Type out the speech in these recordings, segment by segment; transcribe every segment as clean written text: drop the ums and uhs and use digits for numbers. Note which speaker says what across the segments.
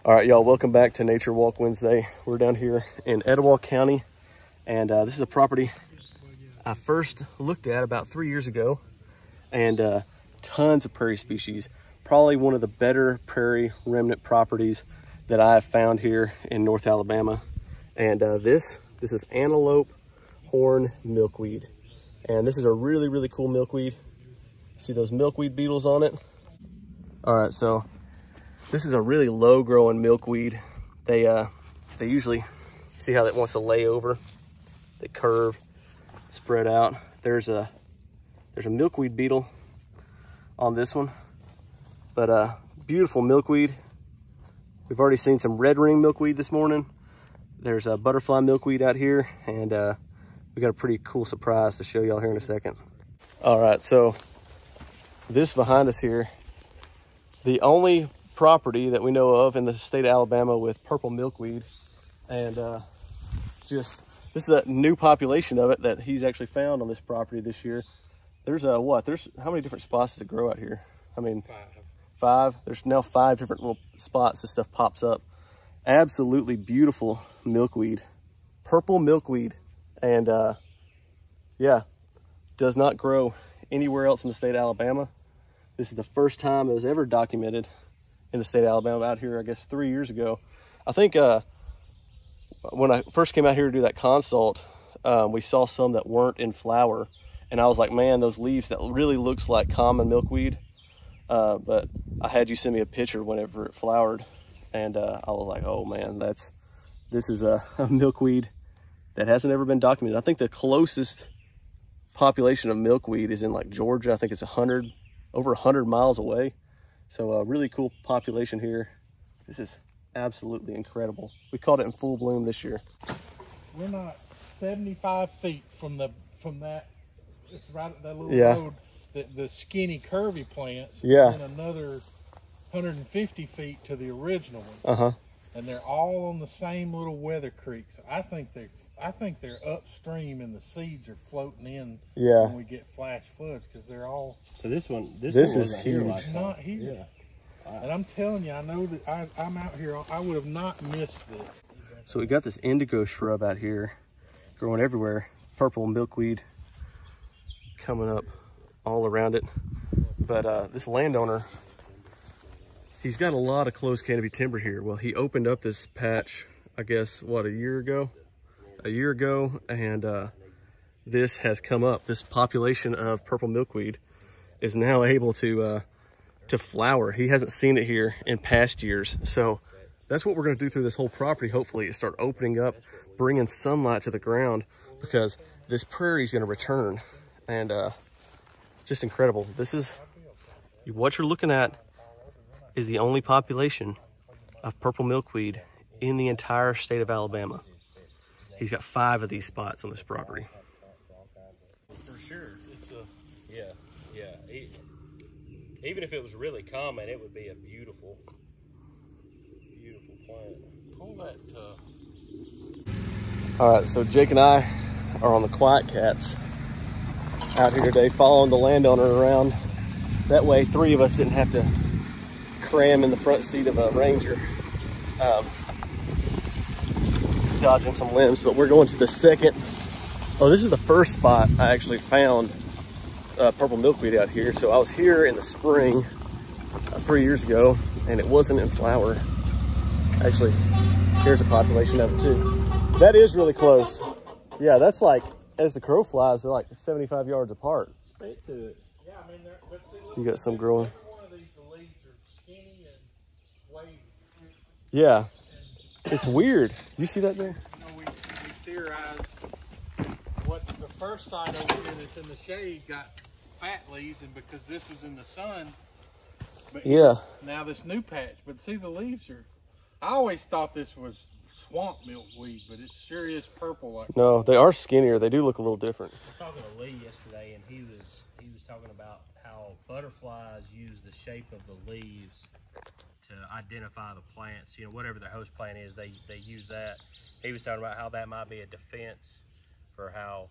Speaker 1: All right, y'all, welcome back to Nature Walk Wednesday. We're down here in Etowah County, and this is a property I first looked at about 3 years ago, and tons of prairie species. Probably one of the better prairie remnant properties that I have found here in North Alabama. And this is antelope horn milkweed. And this is a really, really cool milkweed. See those milkweed beetles on it? All right, so this is a really low growing milkweed. They usually, see how that wants to lay over? They curve, spread out. There's a milkweed beetle on this one, but beautiful milkweed. We've already seen some red ring milkweed this morning. There's a butterfly milkweed out here, and we got a pretty cool surprise to show y'all here in a second. All right, so this behind us here, the only property that we know of in the state of Alabama with purple milkweed, and this is a new population of it that he's actually found on this property this year. There's how many different spots does it grow out here? I mean, five. There's now 5 different little spots this stuff pops up. Absolutely beautiful milkweed, purple milkweed, and yeah, does not grow anywhere else in the state of Alabama. This is the first time it was ever documented in the state of Alabama out here, I guess 3 years ago. I think when I first came out here to do that consult, we saw some that weren't in flower, and I was like, man, those leaves, that really looks like common milkweed. But I had you send me a picture whenever it flowered, and I was like, oh man, this is a milkweed that hasn't ever been documented. I think the closest population of milkweed is in like Georgia. I think it's over 100 miles away. So a really cool population here. This is absolutely incredible. We caught it in full bloom this year.
Speaker 2: We're not 75 feet from that. It's right at that little road. The skinny curvy plants.
Speaker 1: Yeah.
Speaker 2: And another 150 feet to the original one. And they're all on the same little weather creek. So I think they're upstream, and the seeds are floating in when we get flash floods, because they're all.
Speaker 3: So this
Speaker 1: is huge.
Speaker 2: It's not here. Yeah. And I'm telling you, I know that I'm out here. I would have not missed this.
Speaker 1: So we got this indigo shrub out here growing everywhere. Purple milkweed coming up all around it. But this landowner, he's got a lot of close canopy timber here. Well, he opened up this patch, I guess, what, a year ago, and this has come up. This population of purple milkweed is now able to flower. He hasn't seen it here in past years. So that's what we're going to do through this whole property, hopefully, is start opening up, bringing sunlight to the ground, because this prairie is going to return. And just incredible. This is what you're looking at, is the only population of purple milkweed in the entire state of Alabama. He's got 5 of these spots on this property.
Speaker 3: For sure. It's even if it was really common, it would be a beautiful plant.
Speaker 2: Pull that.
Speaker 1: All right, so Jake and I are on the Quiet Cats out here today, following the landowner around. That way 3 of us didn't have to cram in the front seat of a Ranger, dodging some limbs. But we're going to the second. Oh, this is the first spot I actually found purple milkweed out here. So I was here in the spring 3 years ago, and it wasn't in flower. Actually, here's a population of it too. That is really close. Yeah, that's like, as the crow flies, they're like 75 yards apart.
Speaker 2: Straight to it. Yeah, I mean, but see, look,
Speaker 1: you got some growing.
Speaker 2: One of these, the leaves are skinny and wavy.
Speaker 1: Yeah, it's weird. You see that there?
Speaker 2: You know, we theorized what's the first side over here that's in the shade got fat leaves, and because this was in the sun. But
Speaker 1: yeah.
Speaker 2: Now this new patch, but see, the leaves are. I always thought this was swamp milkweed, but it sure is purple. Like
Speaker 1: no, they are skinnier. They do look a little different.
Speaker 3: I was talking to Lee yesterday, and he was talking about how butterflies use the shape of the leaves to identify the plants. You know, whatever their host plant is, they use that. He was talking about how that might be a defense for how,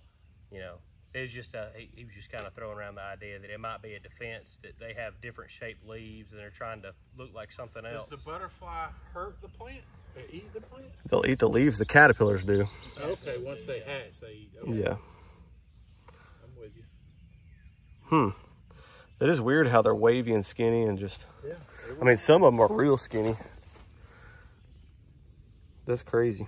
Speaker 3: you know, It's just he was just kind of throwing around the idea that it might be a defense, that they have different shaped leaves and they're trying to look like something else.
Speaker 2: Does the butterfly hurt the plant? They eat the plant?
Speaker 1: They'll eat the leaves. The caterpillars do.
Speaker 2: Okay, once they hatch, they eat. Okay.
Speaker 1: Yeah.
Speaker 2: I'm with you.
Speaker 1: It is weird how they're wavy and skinny and just,
Speaker 2: Yeah.
Speaker 1: I mean, some of them are real skinny. That's crazy.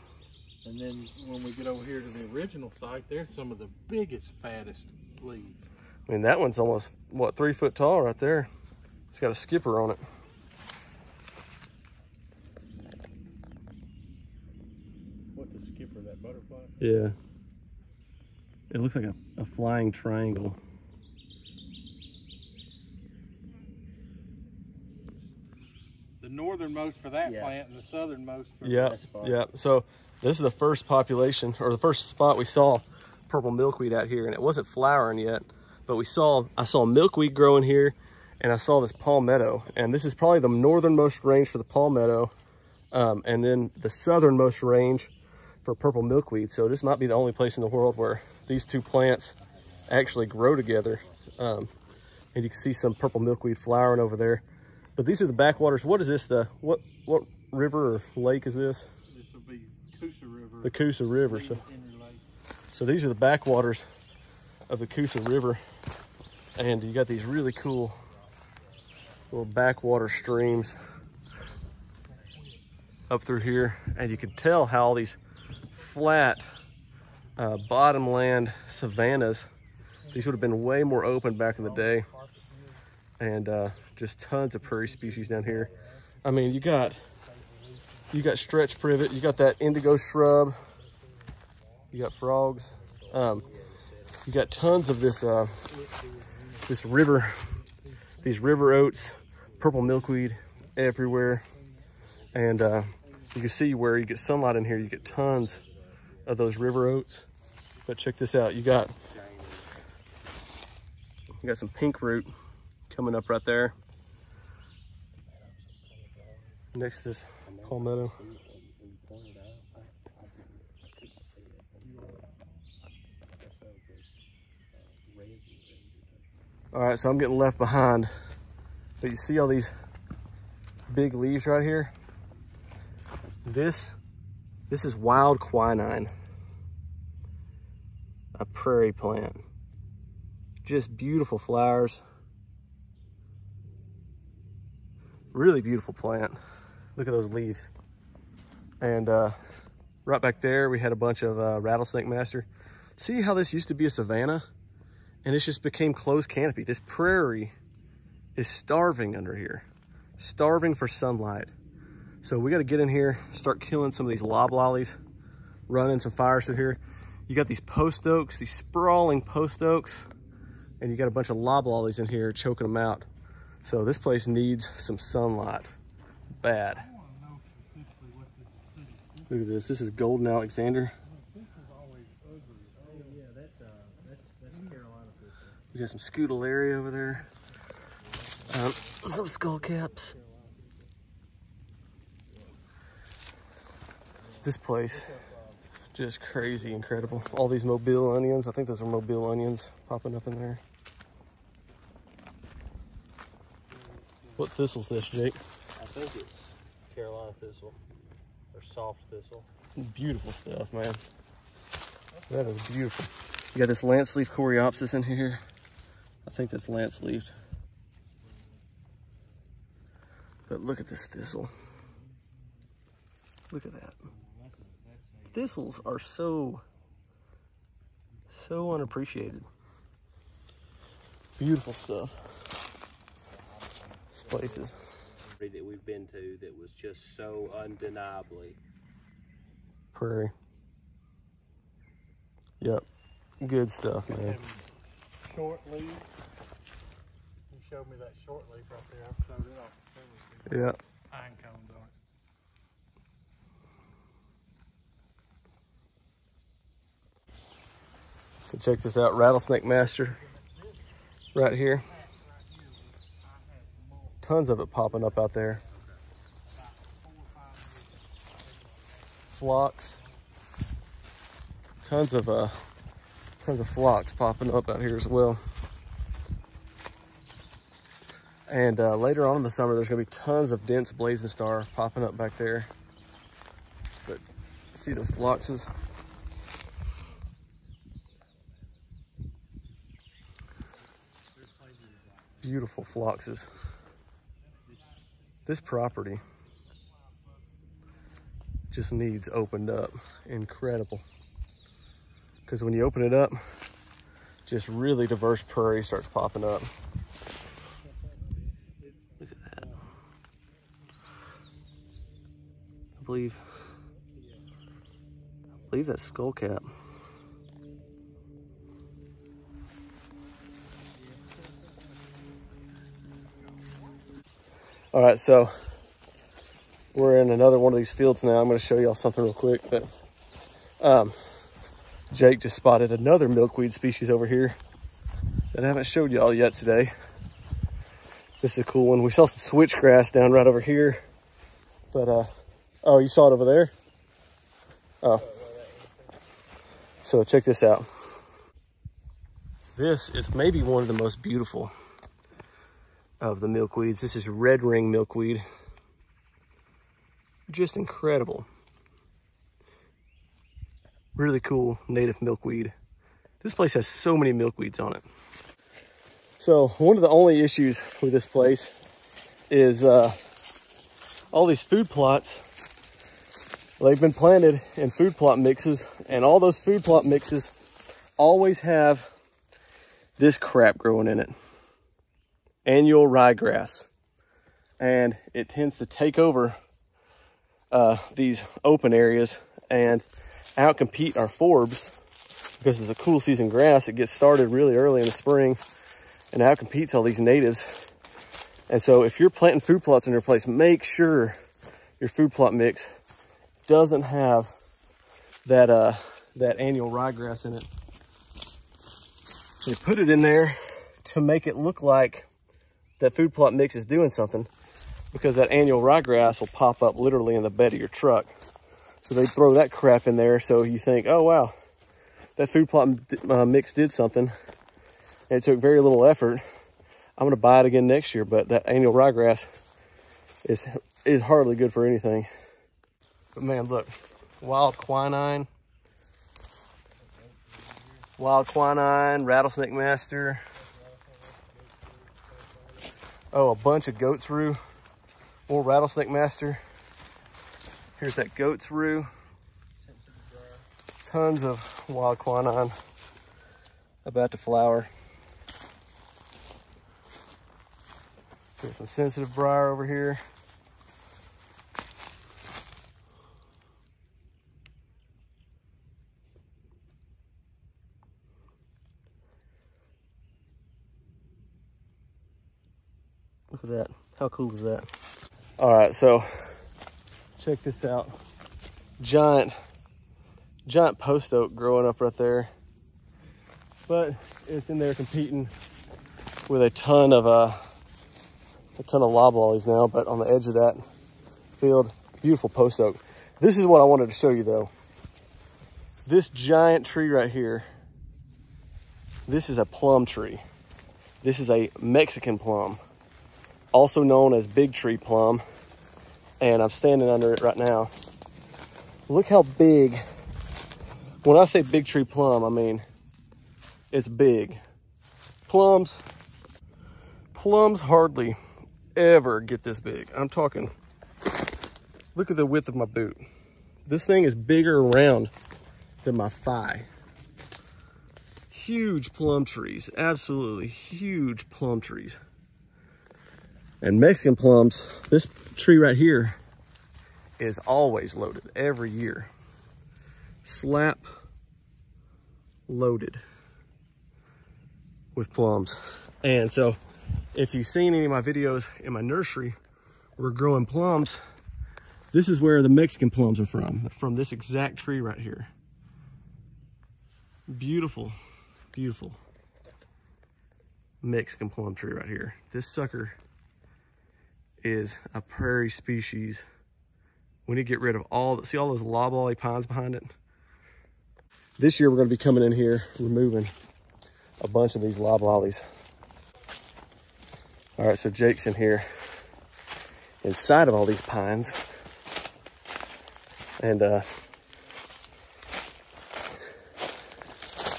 Speaker 2: And then when we get over here to the original site, there's some of the biggest, fattest leaves.
Speaker 1: I mean, that one's almost, what, 3 foot tall right there. It's got a skipper on it.
Speaker 2: What's a skipper, that butterfly?
Speaker 1: Yeah. It looks like a flying triangle.
Speaker 2: The northernmost for that plant and the southernmost for
Speaker 1: Yeah. So this is the first population, or the first spot we saw purple milkweed out here, and it wasn't flowering yet, but I saw milkweed growing here, and I saw this palmetto, and this is probably the northernmost range for the palmetto, and then the southernmost range for purple milkweed. So this might be the only place in the world where these two plants actually grow together. And you can see some purple milkweed flowering over there. But these are the backwaters. What is this? What river or lake is this?
Speaker 2: This will be Coosa River.
Speaker 1: The Coosa River. So these are the backwaters of the Coosa River. And you got these really cool little backwater streams up through here. And you can tell how all these flat bottomland savannas, these would have been way more open back in the day. And just tons of prairie species down here. I mean, you got stretch privet, you got that indigo shrub, you got frogs, you got tons of this these river oats, purple milkweed everywhere. And you can see where you get sunlight in here, you get tons of those river oats. But check this out, you got some pink root coming up right there next to this palmetto. All right, so I'm getting left behind, but you see all these big leaves right here? This is wild quinine, a prairie plant. Just beautiful flowers. Really beautiful plant. Look at those leaves. And right back there, we had a bunch of rattlesnake master. See how this used to be a savanna? And it just became closed canopy. This prairie is starving under here. Starving for sunlight. So we gotta get in here, start killing some of these loblollies, running some fires through here. You got these post oaks, these sprawling post oaks, and you got a bunch of loblollies in here choking them out. So this place needs some sunlight, bad. Look at this, this is Golden Alexander. We got some Scutellaria over there. Some skullcaps. This place, just crazy incredible. All these Mobile onions, I think those are Mobile onions popping up in there. What thistle is this, Jake?
Speaker 3: I think it's Carolina thistle or soft thistle.
Speaker 1: Beautiful stuff, man. That is beautiful. You got this lance leaf coreopsis in here. I think that's lance leafed. But look at this thistle. Look at that. Thistles are so unappreciated. Beautiful stuff. This place is
Speaker 3: that we've been to that was just so undeniably
Speaker 1: prairie. Yep. Good stuff, man.
Speaker 2: Short leaf. You showed me that short leaf right there. I've showed it off.
Speaker 1: Yeah.
Speaker 2: Pine cones on it.
Speaker 1: So check this out, rattlesnake master right here. Tons of it popping up out there. Phlox. Tons of Tons of phlox popping up out here as well. And later on in the summer, there's gonna be tons of dense blazing star popping up back there. But see those phloxes? Beautiful phloxes. This property just needs opened up. Incredible. Because when you open it up, just really diverse prairie starts popping up. Look at that. I believe that's skullcap. All right, so we're in another one of these fields now. I'm going to show y'all something real quick. But Jake just spotted another milkweed species over here that I haven't showed y'all yet today. This is a cool one. We saw some switchgrass down right over here. But, oh, you saw it over there? Oh. So check this out. This is maybe one of the most beautiful of the milkweeds. This is red ring milkweed. Just incredible. Really cool native milkweed. This place has so many milkweeds on it. So one of the only issues with this place is all these food plots. They've been planted in food plot mixes, and all those food plot mixes always have this crap growing in it. Annual ryegrass. And it tends to take over these open areas and outcompete our forbs, because it's a cool season grass. It gets started really early in the spring and outcompetes all these natives. And so if you're planting food plots in your place, make sure your food plot mix doesn't have that annual ryegrass in it. They put it in there to make it look like that food plot mix is doing something, because that annual ryegrass will pop up literally in the bed of your truck. So they throw that crap in there so you think, oh wow, that food plot mix did something. And it took very little effort. I'm gonna buy it again next year, but that annual ryegrass is hardly good for anything. But man, look, wild quinine, rattlesnake master. Oh, a bunch of goat's rue, more rattlesnake master. Here's that goat's rue. Tons of wild quinine about to flower. There's some sensitive briar over here. Look at that. How cool is that? All right, so check this out. Giant post oak growing up right there. But it's in there competing with a ton of loblollies now, but on the edge of that field, beautiful post oak. This is what I wanted to show you though. This giant tree right here, this is a plum tree. This is a Mexican plum, also known as big tree plum, and I'm standing under it right now. Look how big. When I say big tree plum, I mean it's big. Plums hardly ever get this big. I'm talking, look at the width of my boot. This thing is bigger around than my thigh. Huge plum trees, absolutely huge plum trees. And Mexican plums, this tree right here is always loaded every year. Slap loaded with plums. And so if you've seen any of my videos in my nursery where we're growing plums, this is where the Mexican plums are from. They're from this exact tree right here. Beautiful, beautiful Mexican plum tree right here. This sucker is a prairie species. We need to get rid of all, see all those loblolly pines behind it? This year we're going to be coming in here, removing a bunch of these loblollies. All right, so Jake's in here inside of all these pines. And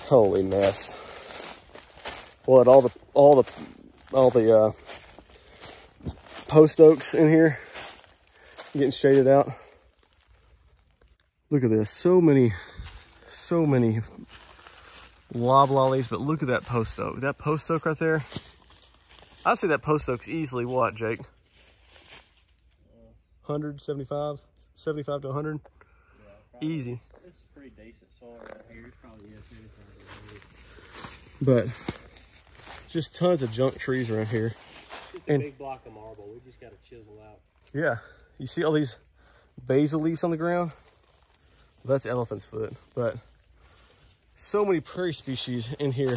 Speaker 1: holy mess. What, all the post oaks in here getting shaded out. Look at this, so many loblollies, but look at that post oak. That post oak right there, I'd say that post oak's easily what, Jake? 175, 75 to 100? Yeah, easy.
Speaker 3: It's pretty decent soil right here. It's probably, yeah, 75.
Speaker 1: But just tons of junk trees around here.
Speaker 3: Just a big block of marble. We just got to chisel out.
Speaker 1: Yeah, you see all these basil leaves on the ground? Well, that's elephant's foot, but so many prairie species in here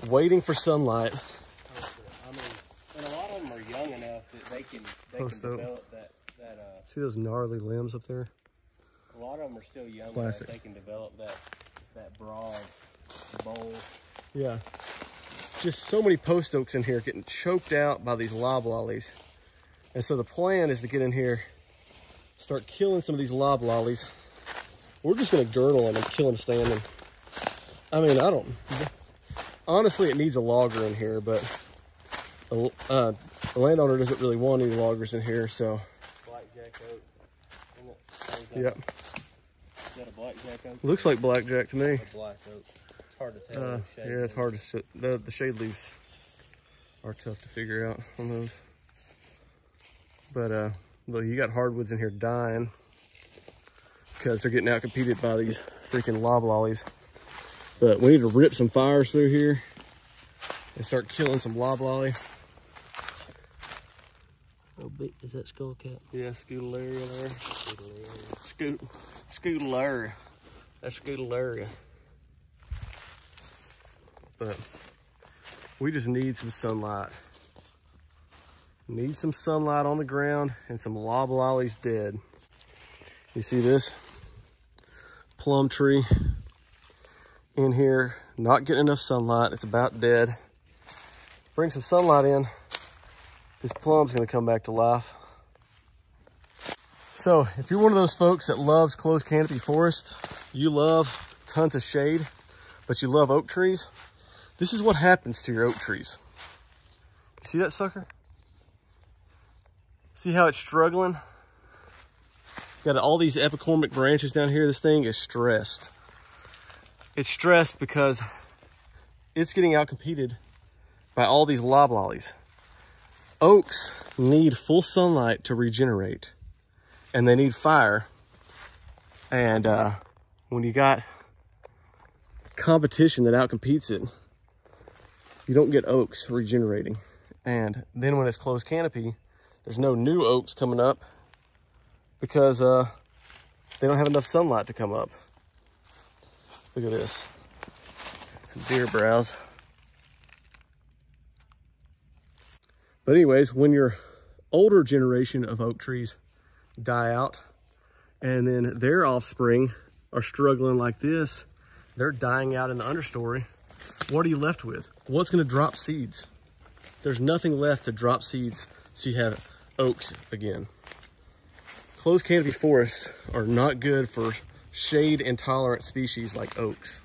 Speaker 1: waiting for sunlight.
Speaker 3: I mean, and a lot of them are young enough that they can develop that.
Speaker 1: See those gnarly limbs up there?
Speaker 3: A lot of them are still young
Speaker 1: Classic.
Speaker 3: enough they can develop that broad bowl.
Speaker 1: Yeah, just so many post oaks in here getting choked out by these loblollies. And so the plan is to get in here, start killing some of these loblollies. We're just gonna girdle them and kill them standing. I mean, honestly, it needs a logger in here, but the landowner doesn't really want any loggers in here, so.
Speaker 3: Blackjack oak, isn't it?
Speaker 1: Yep.
Speaker 3: Is that a blackjack oak?
Speaker 1: Looks like blackjack to me.
Speaker 3: A black oak. It's hard to tell.
Speaker 1: Yeah, it's hard to, the shade leaves are tough to figure out on those. But look, you got hardwoods in here dying because they're getting outcompeted by these freaking loblollies. But we need to rip some fires through here and start killing some loblolly.
Speaker 3: How big is that skull cap?
Speaker 1: Yeah, Scutellaria there. Scutellaria. That's Scutellaria. But we just need some sunlight. Need some sunlight on the ground and some loblollies dead. You see this plum tree in here, not getting enough sunlight. It's about dead. Bring some sunlight in. This plum's gonna come back to life. So if you're one of those folks that loves closed canopy forest, you love tons of shade, but you love oak trees, this is what happens to your oak trees. See that sucker? See how it's struggling? Got all these epicormic branches down here. This thing is stressed. It's stressed because it's getting outcompeted by all these loblollies. Oaks need full sunlight to regenerate, and they need fire. And when you got competition that outcompetes it, you don't get oaks regenerating. And then when it's closed canopy, there's no new oaks coming up because they don't have enough sunlight to come up. Look at this. Some deer browse. But anyways, when your older generation of oak trees die out and then their offspring are struggling like this, they're dying out in the understory, what are you left with? What's gonna drop seeds? There's nothing left to drop seeds so you have oaks again. Closed canopy forests are not good for shade intolerant species like oaks.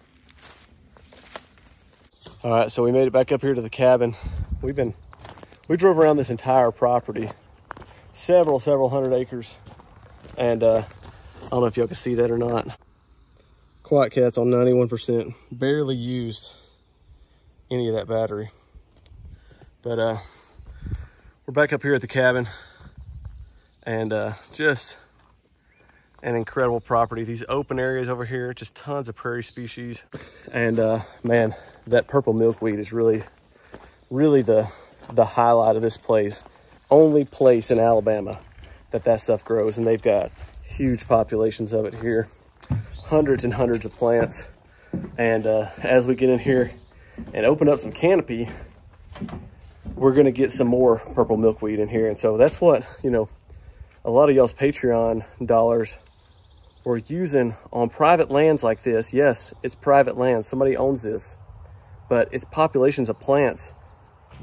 Speaker 1: All right, so we made it back up here to the cabin. We drove around this entire property, several hundred acres. And I don't know if y'all can see that or not. Quiet Cat's on 91%, barely used any of that battery. But we're back up here at the cabin, and just an incredible property. These open areas over here, just tons of prairie species. And man, that purple milkweed is really the highlight of this place. Only place in Alabama that stuff grows, and they've got huge populations of it here. Hundreds and hundreds of plants. And as we get in here and open up some canopy, we're gonna get some more purple milkweed in here. And so that's what, you know, a lot of y'all's Patreon dollars we're using on private lands like this. Yes, it's private land, somebody owns this, but it's populations of plants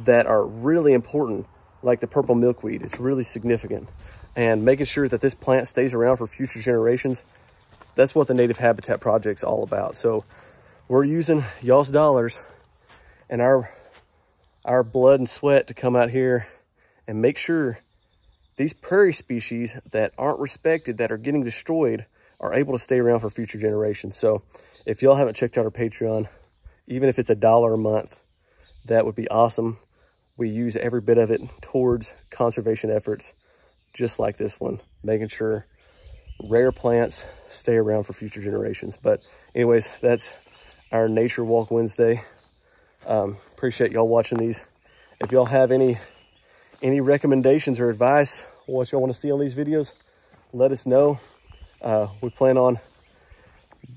Speaker 1: that are really important, like the purple milkweed. It's really significant. And making sure that this plant stays around for future generations, that's what the Native Habitat Project's all about. So we're using y'all's dollars and our blood and sweat to come out here and make sure these prairie species that aren't respected, that are getting destroyed, are able to stay around for future generations. So if y'all haven't checked out our Patreon, even if it's $1 a month, that would be awesome. We use every bit of it towards conservation efforts, just like this one, making sure rare plants stay around for future generations. But anyways, that's our Nature Walk Wednesday. Appreciate y'all watching these. If y'all have any recommendations or advice, what y'all want to see on these videos, let us know. We plan on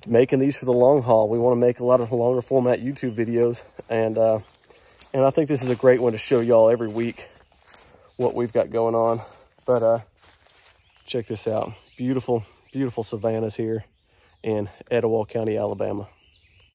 Speaker 1: making these for the long haul. We want to make a lot of longer format YouTube videos, and I think this is a great one to show y'all every week what we've got going on. But check this out. Beautiful, beautiful savannas here in Etowah County, Alabama.